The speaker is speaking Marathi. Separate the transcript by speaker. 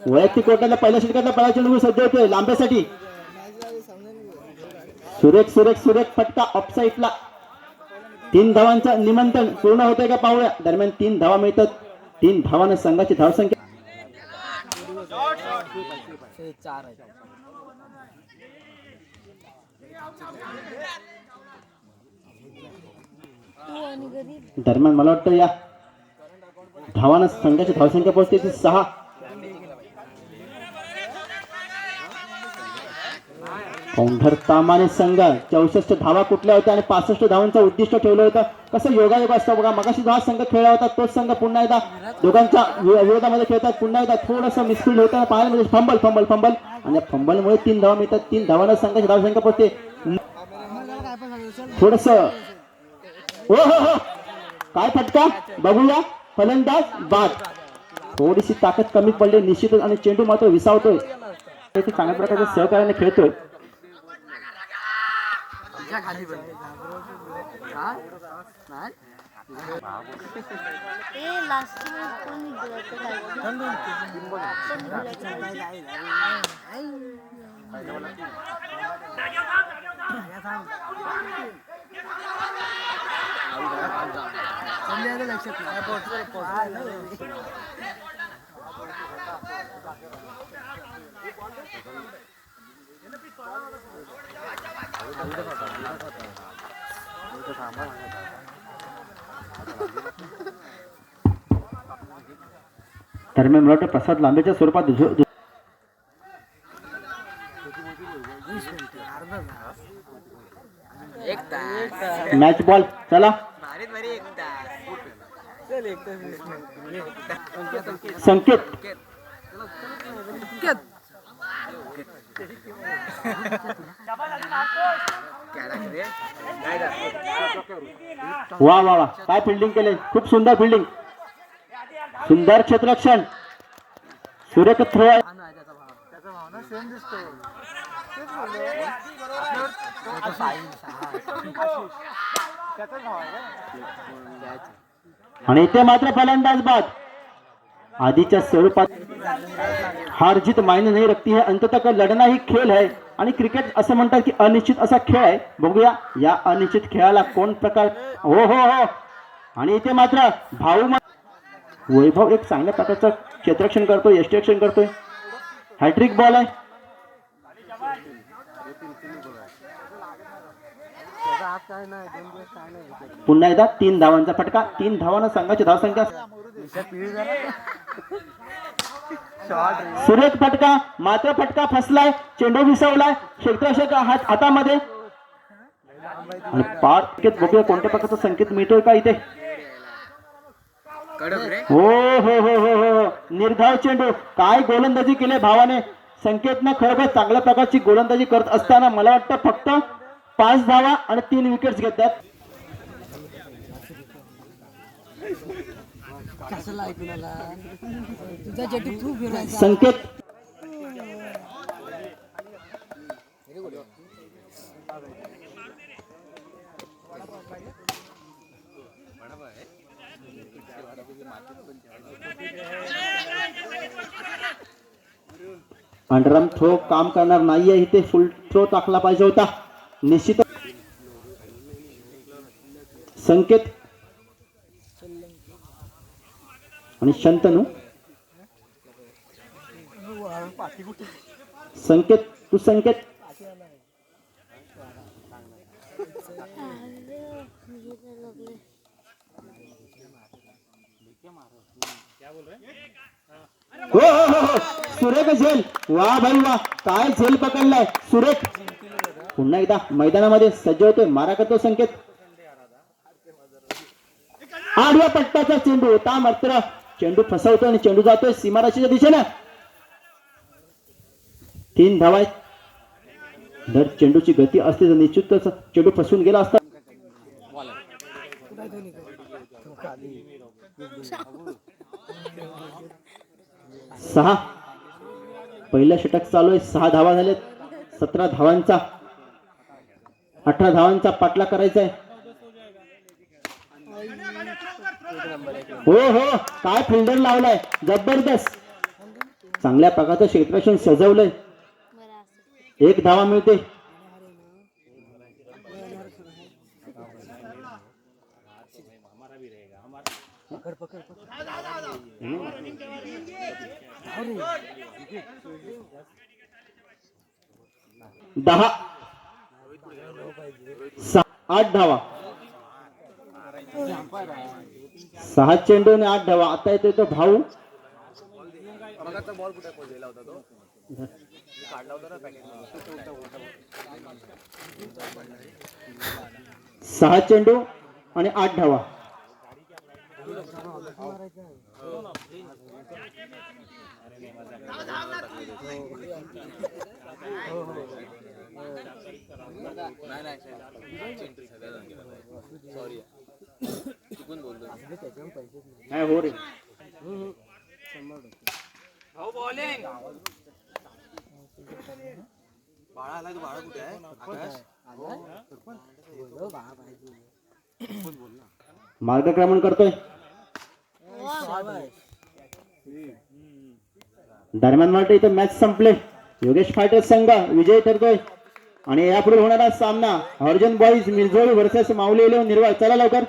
Speaker 1: वैयक्तिक कोर्टाला पहिल्या षटकातला पहिला चेंडू सज्ज होतोय लांब्यासाठी. सुरेख सुरेख सुरेख फटका ऑफसाईडला. 3 धावांचं निमंत्रण पूर्ण होतंय का पाहूया. दरम्यान 3 धावा मिळतात. 3 धावांना संघाची धावसंख्या. दरम्यान मला वाटतं या धावांना संघाची धावसंख्या पोहोचते ती 6. औंढर तामाने संघ 64 धावा कुठल्या होत्या आणि 65 धावांचं उद्दिष्ट ठेवलं होतं. कसं योगायोग असतं बघा. मगाशी हा संघ खेळला होता तोच संघ पुन्हा एकदा दोघांच्या विरोधामध्ये खेळतात. पुन्हा एकदा थोडंसं मिसफील्ड होतं पाहायला म्हणजे फंबल फंबल फंबल आणि फंबलमुळे 3 धावा मिळतात. 3 धावांना संघाची धावसंख्या पोहोचते. थोडस हो हो हो काय फटका बघूया. फलंदाज बाद. थोडीशी ताकद कमी पडली निश्चितच आणि चेंडू मात्र विसावतोय. चांगल्या प्रकारच्या सहकार्याने खेळतोय. दरम्यान मला वाटतं प्रसाद लांबेच्या स्वरूपात मॅच बॉल. चला संकेत वा वा वा काय फिल्डिंग केले. खूप सुंदर फिल्डिंग. सुंदर क्षेत्ररक्षण. सुरेख थ्रो. आणि इथे मात्र फलंदाज बाद. आधीच्या स्वरूपात हार जीत मायने नाही रखती है. अंततः लढणं ही खेळ आहे आणि क्रिकेट असं म्हणतात की अनिश्चित असा खेळ आहे. बघूया या अनिश्चित खेळाला कोण प्रकार. हो हो हो आणि इथे मात्र भाऊ वैभव एक चांगल्या प्रकारचं क्षेत्ररक्षण करतोय. यष्टिरक्षण करतोय. हॅट्रिक बॉल आहे. पुन्हा एकदा 3 धावांचा फटका. 3 धावांना संघाची धावसंख्या. सुरेख फटका मात्र फटका फसलाय. चेंडू विसवलाय. क्षेत्ररक्षक हातामध्ये आणि पार बघूया कोणत्या प्रकारचा संकेत मिळतोय का इथे. हो हो हो हो हो निर्धाव चेंडू. काय गोलंदाजी केली भावाने. संकेतनं खरोखर चांगल्या प्रकारची गोलंदाजी करत असताना मला वाटतं फक्त 5 धावा आणि 3 विकेट्स घेतात. संकेत अंडरआर्म थ्रो काम करणार नाहीये. इथे फुल थ्रो टाकला पाहिजे होता निश्चित. संकेत आणि शंतनू. संकेत तू संकेत हो हो हो सुरेख झेल. वा भाई वा काय झेल पकडलाय सुरेख. पुन्हा एकदा मैदानामध्ये सज्ज होतोय. मारा करतो संकेत. आडव्या पट्ट्याचा चेंडू होता मात्र चेंडू फसवतो आणि चेंडू जातोय सीमारेषेच्या दिशेने. 3 धावा आहेत. जर चेंडूची गती असते तर निश्चितच चेंडू फसून गेला असता. 6 पहिलं षटक चालू आहे. 6 धावा झालेत. 17 धावांचा 18 धावांचा पाठलाग करायचा आहे. हो हो काय फिल्डर लावलाय जबरदस्त. चांगल्या प्रकारचं क्षेत्ररक्षण सजवलंय. एक धावा मिळते. दहा 8 धावा. 6 चेंडू आणि 8 धावा. आता येतो तो भाऊ.
Speaker 2: बॉल कुठे पोहोचलेला होता तो काढला होता ना पॅकेट
Speaker 1: 6 चेंडू आणि 8 धावा.
Speaker 2: सॉरी चुकून बोलतो
Speaker 1: नाही हो रे.
Speaker 2: भाऊ बॉलिंग बाळा आला. तू बाळा कुठे आहे आकाश?
Speaker 1: मार्गक्रमण करतोय. दरम्यान वाटतं इथं मॅच संपले. योगेश फायटर्स संघ विजयी ठरतोय आणि यापुढे होणारा सामना अर्जुन बॉईज मिरजोळी वर्सेस माऊली निर्वाळ. चला लवकर.